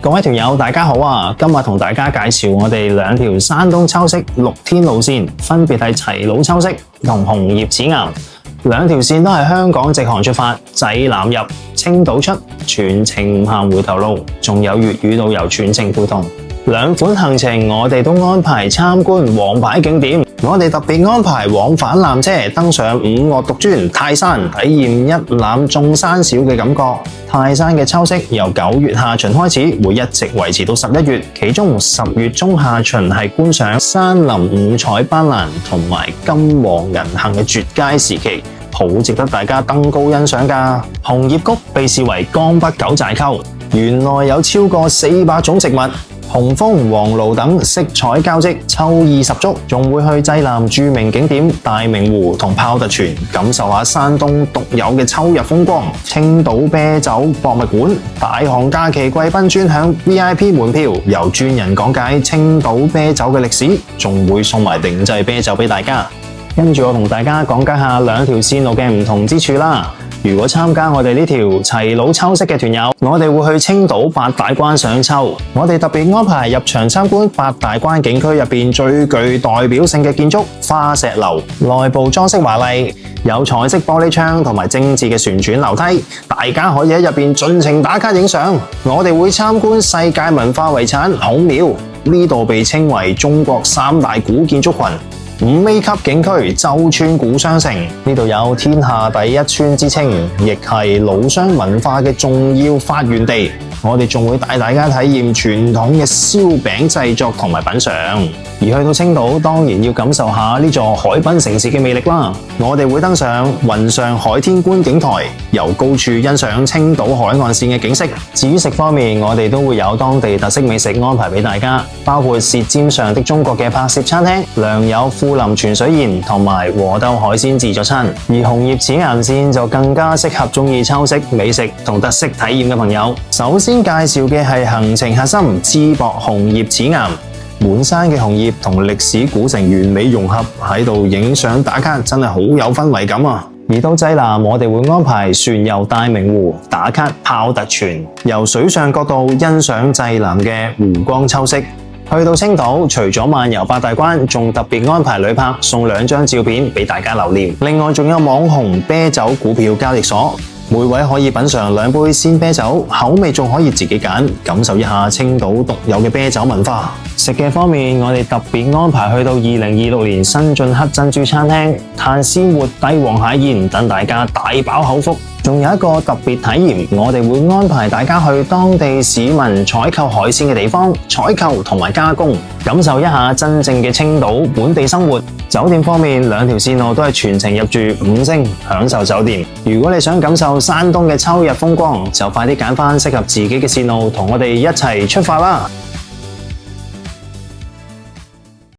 各位條友大家好啊！今日同大家介紹我哋兩條山東秋色6天路線，分別係齊魯秋色同紅葉紫岩。兩條線都係香港直航出發，濟南入，青島出，全程唔限回頭路，仲有粵語導遊全程陪同。兩款行程我哋都安排參觀王牌景點，我哋特別安排往返纜車登上5嶽獨尊泰山，體驗一覽眾山小嘅感覺。泰山嘅秋色由9月下旬開始，會一直維持到11月，其中10月中下旬係觀賞山林五彩斑斕同埋金黃銀杏嘅絕佳時期，好值得大家登高欣賞㗎。紅葉谷被視為江北九寨溝，園內有超過400種植物。紅楓、黃蘆等色彩交織，秋意十足，仲會去濟南著名景點大明湖同泡特泉，感受下山東獨有嘅秋日風光。青島啤酒博物館大行假期貴賓專享 VIP 門票，由專人講解青島啤酒嘅歷史，仲會送埋定製啤酒俾大家。跟住我同大家講解下兩條線路嘅唔同之處啦。如果參加我哋呢條齊魯秋色嘅團友，我哋會去青島八大關賞秋。我哋特別安排入場參觀八大關景區入邊最具代表性嘅建築花石樓，內部裝飾華麗，有彩色玻璃窗同埋精緻嘅旋轉樓梯，大家可以喺入邊盡情打卡影相。我哋會參觀世界文化遺產孔廟，呢度被稱為中國3大古建築群。5A 級景區周村古商城，呢度有天下第一村之稱，亦係老商文化嘅重要發源地。我哋仲會帶大家體驗傳統嘅燒餅製作同埋品嘗。而去到青島，當然要感受下呢座海濱城市嘅魅力啦。我哋會登上雲上海天觀景台，由高處欣賞青島海岸線嘅景色。至於食方面，我哋都會有當地特色美食安排俾大家，包括舌尖上的中國嘅拍攝餐廳、良友富林泉水宴同埋和兜海鮮自助餐。而紅葉紫岩線就更加適合中意秋色美食同特色體驗嘅朋友。首先介紹嘅係行程核心淄博紅葉紫岩。滿山嘅紅葉同歷史古城完美融合，喺度影相打卡真係好有氛圍感啊！而到濟南，我哋會安排船遊大明湖、打卡泡特泉，由水上角度欣賞濟南嘅湖光秋色。去到青島，除咗漫遊八大關，仲特別安排旅客送2張照片俾大家留念。另外仲有網紅啤酒股票交易所。每位可以品嘗2杯鮮啤酒，口味仲可以自己揀，感受一下青島獨有嘅啤酒文化。食嘅方面，我哋特別安排去到2026年新晉黑珍珠餐廳，嘆鮮活帝王蟹宴，等大家大飽口福。仲有一個特別體驗，我哋會安排大家去當地市民採購海鮮嘅地方，採購同埋加工，感受一下真正嘅青島本地生活。酒店方面，兩條線路都係全程入住5星，享受酒店。如果你想感受山東嘅秋日風光，就快啲揀返適合自己嘅線路，同我哋一齊出發啦！